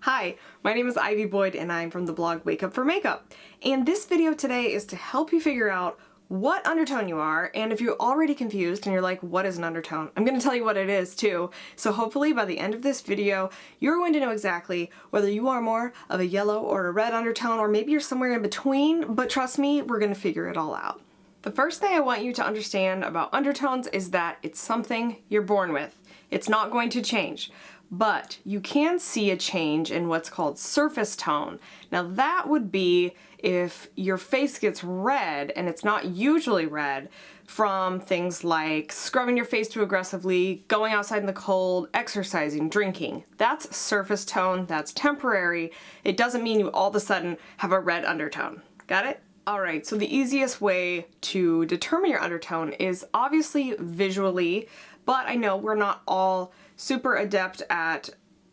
Hi, my name is Ivy Boyd and I'm from the blog Wake Up for Makeup. And this video today is to help you figure out what undertone you are, and if you're already confused and you're like, what is an undertone? I'm going to tell you what it is too. So hopefully by the end of this video, you're going to know exactly whether you are more of a yellow or a red undertone, or maybe you're somewhere in between, but trust me, we're going to figure it all out. The first thing I want you to understand about undertones is that it's something you're born with. It's not going to change. But you can see a change in what's called surface tone. Now that would be if your face gets red, and it's not usually red, from things like scrubbing your face too aggressively, going outside in the cold, exercising, drinking. That's surface tone, that's temporary. It doesn't mean you all of a sudden have a red undertone. Got it? Alright, so the easiest way to determine your undertone is obviously visually, but I know we're not all super adept at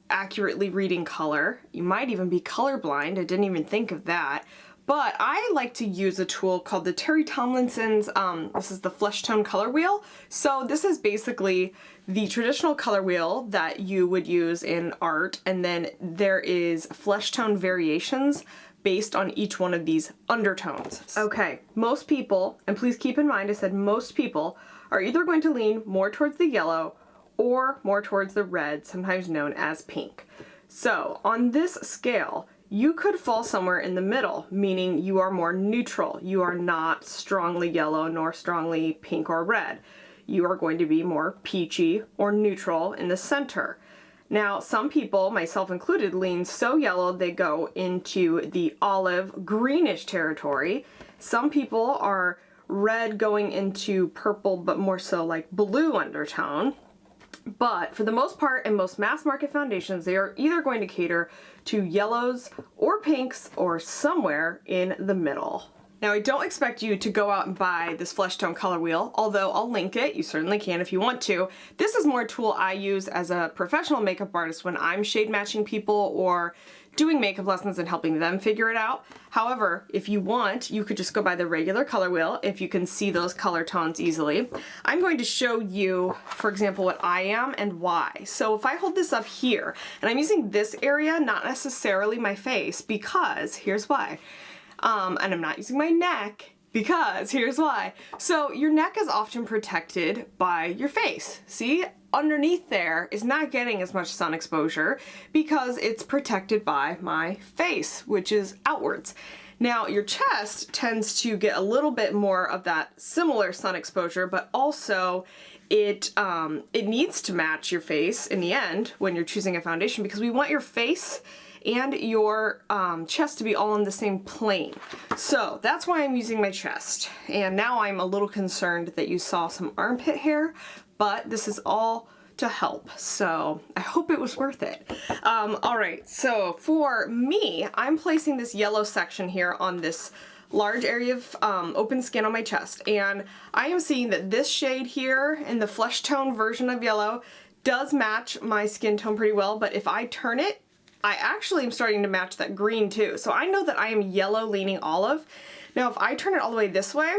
accurately reading color. You might even be colorblind. I didn't even think of that. But I like to use a tool called the Terri Tomlinson's, this is the flesh tone color wheel. So this is basically the traditional color wheel that you would use in art, and then there is flesh tone variations based on each one of these undertones. Okay, most people, and please keep in mind I said most people, are either going to lean more towards the yellow or more towards the red, sometimes known as pink. So on this scale, you could fall somewhere in the middle, meaning you are more neutral. You are not strongly yellow nor strongly pink or red. You are going to be more peachy or neutral in the center. Now, some people, myself included, lean so yellow they go into the olive greenish territory. Some people are red going into purple, but more so like blue undertone. But for the most part, in most mass market foundations, they are either going to cater to yellows or pinks or somewhere in the middle. Now, I don't expect you to go out and buy this flesh tone color wheel, although I'll link it. You certainly can if you want to. This is more a tool I use as a professional makeup artist when I'm shade matching people or doing makeup lessons and helping them figure it out. However, if you want, you could just go buy the regular color wheel if you can see those color tones easily. I'm going to show you, for example, what I am and why. So if I hold this up here, and I'm using this area, not necessarily my face, because here's why. And I'm not using my neck, because here's why. So your neck is often protected by your face. See? Underneath there is not getting as much sun exposure because it's protected by my face, which is outwards. Now your chest tends to get a little bit more of that similar sun exposure, but also it needs to match your face in the end when you're choosing a foundation, because we want your face and your chest to be all on the same plane. So that's why I'm using my chest. And now I'm a little concerned that you saw some armpit hair, but this is all to help. So I hope it was worth it. All right, so for me, I'm placing this yellow section here on this large area of open skin on my chest. And I am seeing that this shade here in the flesh tone version of yellow does match my skin tone pretty well, but if I turn it, I actually am starting to match that green too. So I know that I am yellow leaning olive. Now if I turn it all the way this way,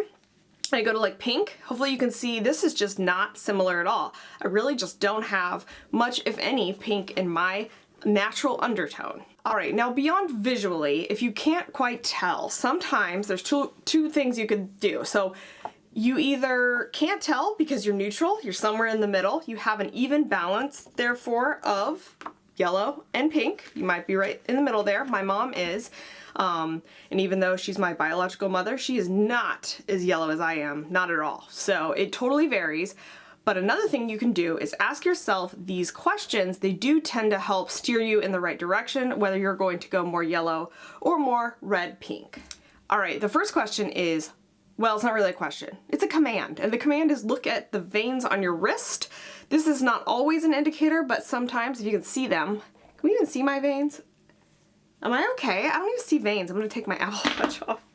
I go to like pink, hopefully you can see this is just not similar at all. I really just don't have much, if any, pink in my natural undertone. All right, now beyond visually, if you can't quite tell, sometimes there's two things you could do. So you either can't tell because you're neutral, you're somewhere in the middle, you have an even balance, therefore, of yellow and pink. You might be right in the middle there. My mom is. And even though she's my biological mother, she is not as yellow as I am, not at all. So it totally varies. But another thing you can do is ask yourself these questions. They do tend to help steer you in the right direction, whether you're going to go more yellow or more red pink. All right, the first question is, well, it's not really a question. It's a command. And the command is look at the veins on your wrist. This is not always an indicator, but sometimes if you can see them, can we even see my veins? Am I okay? I don't even see veins. I'm gonna take my Apple Watch off.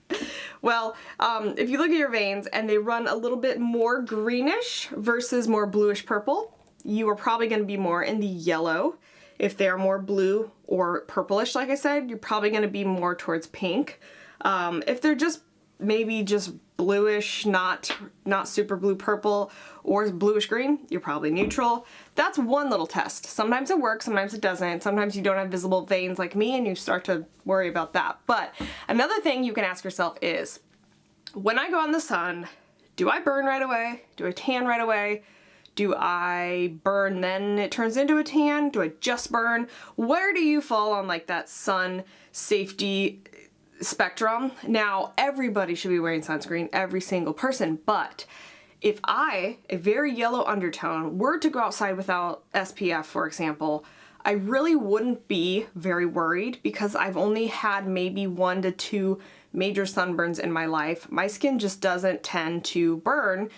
Well, if you look at your veins and they run a little bit more greenish versus more bluish purple, you are probably gonna be more in the yellow. If they are more blue or purplish, like I said, you're probably gonna be more towards pink. If they're just maybe just bluish, not super blue purple, or bluish green, you're probably neutral. that's one little test. Sometimes it works, sometimes it doesn't. Sometimes you don't have visible veins like me and you start to worry about that. But another thing you can ask yourself is, when I go out in the sun, do I burn right away? Do I tan right away? Do I burn then it turns into a tan? Do I just burn? Where do you fall on like that sun safety spectrum? Now, everybody should be wearing sunscreen, every single person, but if I, a very yellow undertone, were to go outside without SPF, for example, I really wouldn't be very worried because I've only had maybe 1 to 2 major sunburns in my life. My skin just doesn't tend to burn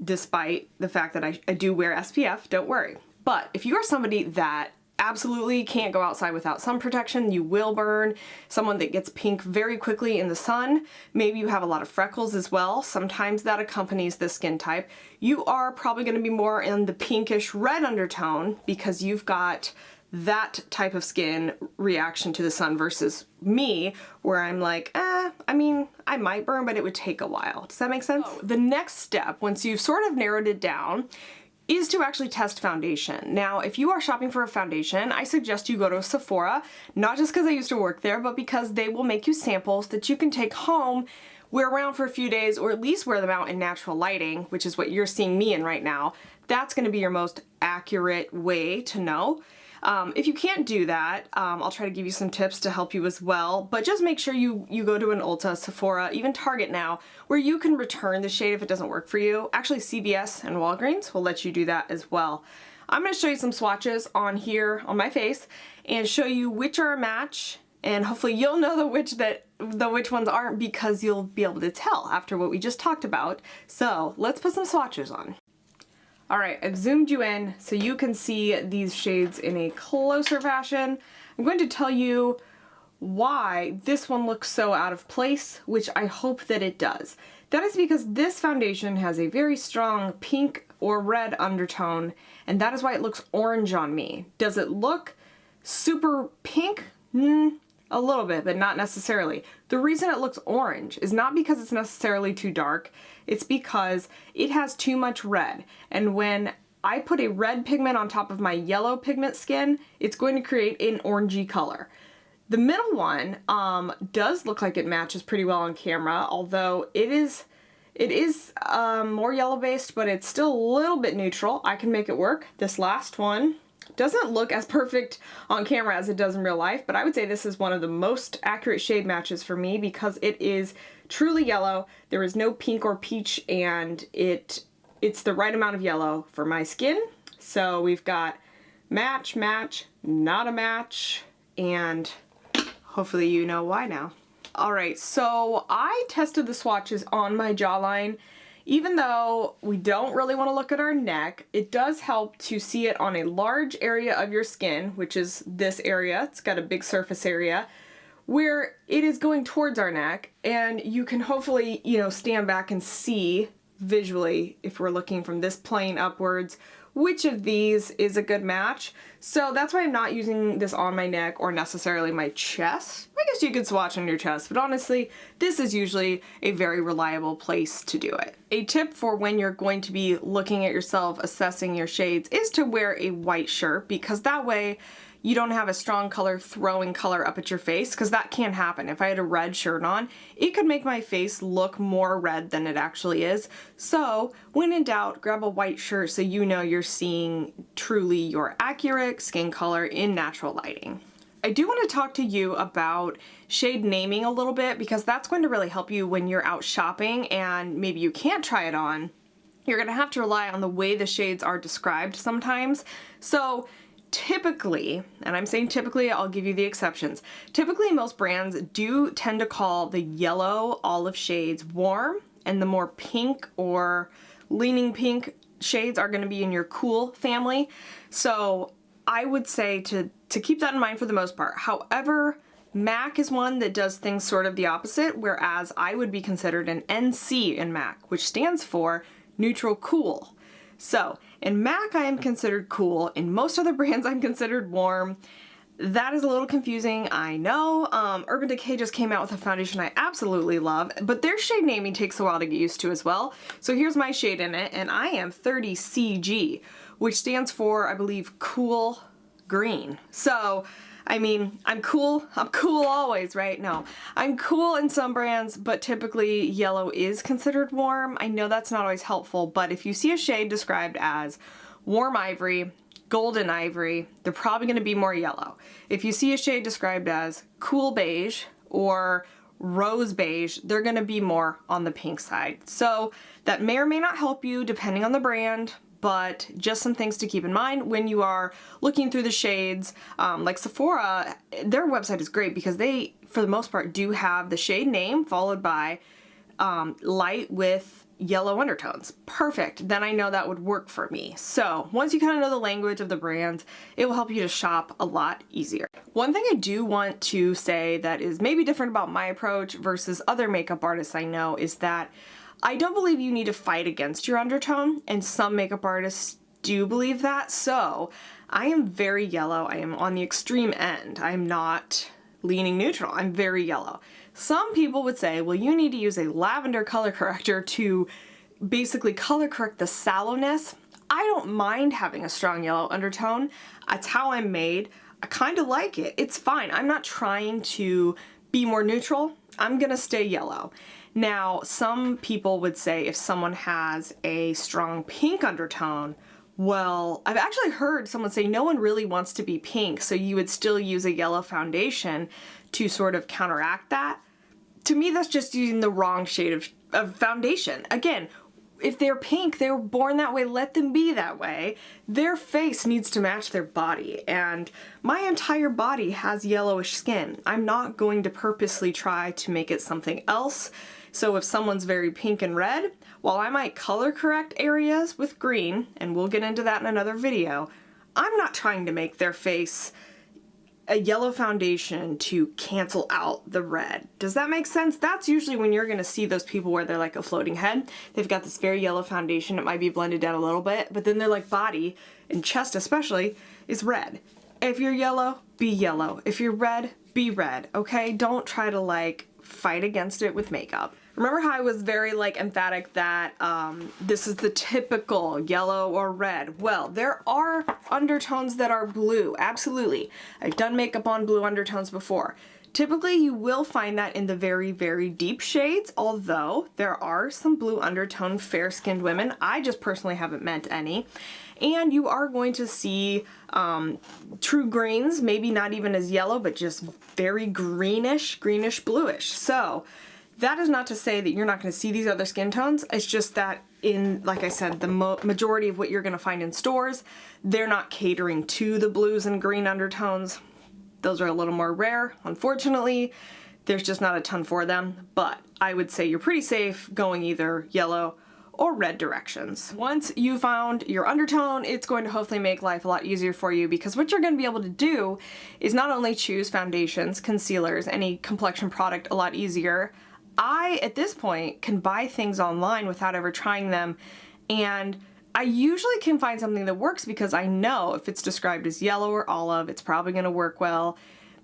despite the fact that I do wear SPF, don't worry. But if you are somebody that absolutely can't go outside without sun protection, you will burn. Someone that gets pink very quickly in the sun, maybe you have a lot of freckles as well, sometimes that accompanies the skin type. You are probably going to be more in the pinkish red undertone because you've got that type of skin reaction to the sun versus me, where I'm like, I mean, I might burn, but it would take a while. Does that make sense? The next step, once you've sort of narrowed it down, is to actually test foundation. Now, if you are shopping for a foundation, I suggest you go to Sephora, not just because I used to work there, but because they will make you samples that you can take home, wear around for a few days, or at least wear them out in natural lighting, which is what you're seeing me in right now. That's gonna be your most accurate way to know. If you can't do that, I'll try to give you some tips to help you as well, but just make sure you go to an Ulta, Sephora, even Target now, where you can return the shade if it doesn't work for you. Actually, CVS and Walgreens will let you do that as well. I'm going to show you some swatches on here on my face and show you which are a match, and hopefully you'll know which ones aren't, because you'll be able to tell after what we just talked about. So let's put some swatches on. All right, I've zoomed you in so you can see these shades in a closer fashion. I'm going to tell you why this one looks so out of place, which I hope that it does. That is because this foundation has a very strong pink or red undertone, and that is why it looks orange on me. Does it look super pink? A little bit, but not necessarily. The reason it looks orange is not because it's necessarily too dark, it's because it has too much red. And when I put a red pigment on top of my yellow pigment skin, it's going to create an orangey color. The middle one does look like it matches pretty well on camera, although it is more yellow based, but it's still a little bit neutral. I can make it work. This last one doesn't look as perfect on camera as it does in real life, but I would say this is one of the most accurate shade matches for me because it is truly yellow. There is no pink or peach, and it's the right amount of yellow for my skin. So we've got match, match, not a match, and hopefully you know why now. All right, so I tested the swatches on my jawline. Even though we don't really want to look at our neck, it does help to see it on a large area of your skin, which is this area. It's got a big surface area where it is going towards our neck, and you can hopefully, stand back and see visually, if we're looking from this plane upwards, which of these is a good match. So that's why I'm not using this on my neck or necessarily my chest. I guess you could swatch on your chest, but honestly, this is usually a very reliable place to do it. A tip for when you're going to be looking at yourself, assessing your shades, is to wear a white shirt, because that way you don't have a strong color throwing color up at your face, because that can happen. If I had a red shirt on, it could make my face look more red than it actually is. So when in doubt, grab a white shirt so you know you're seeing truly your accurate skin color in natural lighting. I do want to talk to you about shade naming a little bit, because that's going to really help you when you're out shopping and maybe you can't try it on. You're going to have to rely on the way the shades are described sometimes. So typically, and I'm saying typically, I'll give you the exceptions. Typically, most brands do tend to call the yellow olive shades warm, and the more pink or leaning pink shades are going to be in your cool family. So I would say to keep that in mind for the most part. However, MAC is one that does things sort of the opposite, whereas I would be considered an NC in MAC, which stands for neutral cool. So in MAC, I am considered cool. In most other brands, I'm considered warm. That is a little confusing, I know. Urban Decay just came out with a foundation I absolutely love, but their shade naming takes a while to get used to as well. So here's my shade in it, and I am 30CG, which stands for, I believe, cool green. So, I mean, I'm cool always, right? No, I'm cool in some brands, but typically yellow is considered warm. I know that's not always helpful, but if you see a shade described as warm ivory, golden ivory, they're probably going to be more yellow. If you see a shade described as cool beige or rose beige, they're going to be more on the pink side. So that may or may not help you depending on the brand, but just some things to keep in mind when you are looking through the shades. Like Sephora, their website is great because they, for the most part, do have the shade name followed by light with yellow undertones. Perfect. Then I know that would work for me. So once you kind of know the language of the brands, it will help you to shop a lot easier. One thing I do want to say that is maybe different about my approach versus other makeup artists I know is that I don't believe you need to fight against your undertone, and some makeup artists do believe that. So I am very yellow. I am on the extreme end. I'm not leaning neutral. I'm very yellow. Some people would say, well, you need to use a lavender color corrector to basically color correct the sallowness. I don't mind having a strong yellow undertone. That's how I'm made. I kind of like it. It's fine. I'm not trying to be more neutral. I'm gonna stay yellow. Now, some people would say if someone has a strong pink undertone, well, I've actually heard someone say no one really wants to be pink, so you would still use a yellow foundation to sort of counteract that. To me, that's just using the wrong shade of foundation. Again, if they're pink, they were born that way, let them be that way. Their face needs to match their body, and my entire body has yellowish skin. I'm not going to purposely try to make it something else. So if someone's very pink and red, while I might color correct areas with green, and we'll get into that in another video, I'm not trying to make their face a yellow foundation to cancel out the red. Does that make sense? That's usually when you're gonna see those people where they're like a floating head. They've got this very yellow foundation. It might be blended down a little bit, but then their like body and chest especially is red. If you're yellow, be yellow. If you're red, be red, okay? Don't try to like fight against it with makeup. Remember how I was very like emphatic that this is the typical yellow or red? Well, there are undertones that are blue, absolutely. I've done makeup on blue undertones before. Typically you will find that in the very, very deep shades, although there are some blue undertone fair-skinned women. I just personally haven't met any. And you are going to see true greens, maybe not even as yellow, but just very greenish bluish. So that is not to say that you're not going to see these other skin tones. It's just that in, like I said, the majority of what you're going to find in stores, they're not catering to the blues and green undertones. Those are a little more rare, unfortunately. There's just not a ton for them, but I would say you're pretty safe going either yellow or red directions. Once you found your undertone, it's going to hopefully make life a lot easier for you, because what you're going to be able to do is not only choose foundations, concealers, any complexion product a lot easier. I, at this point, can buy things online without ever trying them, and I usually can find something that works because I know if it's described as yellow or olive, it's probably going to work well.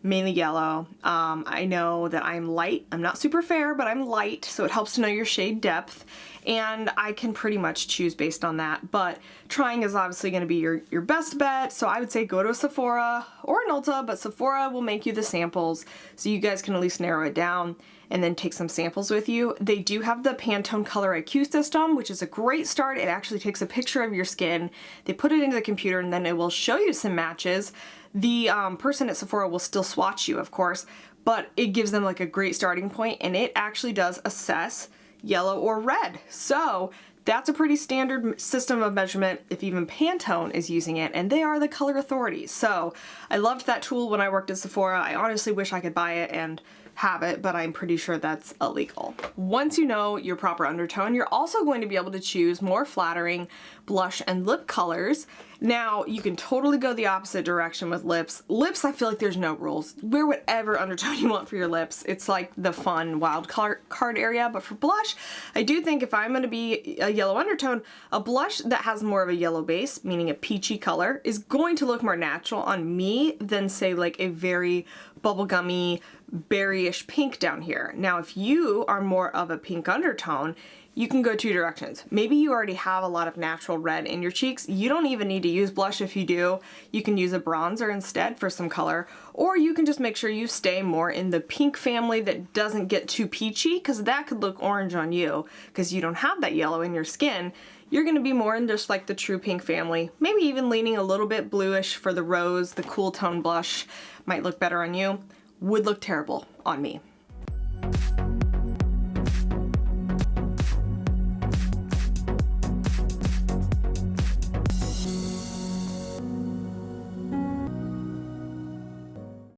Mainly yellow. I know that I'm light. I'm not super fair, but I'm light, so it helps to know your shade depth, and I can pretty much choose based on that. But trying is obviously going to be your best bet, so I would say go to a Sephora or an Ulta, but Sephora will make you the samples so you guys can at least narrow it down and then take some samples with you. They do have the Pantone Color IQ system, which is a great start. It actually takes a picture of your skin, they put it into the computer, and then it will show you some matches. The person at Sephora will still swatch you, of course, but it gives them like a great starting point, and it actually does assess yellow or red. So that's a pretty standard system of measurement if even Pantone is using it, and they are the color authorities. So I loved that tool when I worked at Sephora. I honestly wish I could buy it and have it, but I'm pretty sure that's illegal. Once you know your proper undertone, you're also going to be able to choose more flattering blush and lip colors. Now, you can totally go the opposite direction with lips. Lips, I feel like there's no rules. Wear whatever undertone you want for your lips. It's like the fun wild card area. But for blush, I do think if I'm going to be a yellow undertone, a blush that has more of a yellow base, meaning a peachy color, is going to look more natural on me than, say, like a very bubblegummy, berryish pink down here. Now, if you are more of a pink undertone, you can go two directions. Maybe you already have a lot of natural red in your cheeks. You don't even need to use blush if you do. You can use a bronzer instead for some color, or you can just make sure you stay more in the pink family that doesn't get too peachy, because that could look orange on you because you don't have that yellow in your skin. You're gonna be more in just like the true pink family, maybe even leaning a little bit bluish for the rose. The cool tone blush might look better on you, would look terrible on me.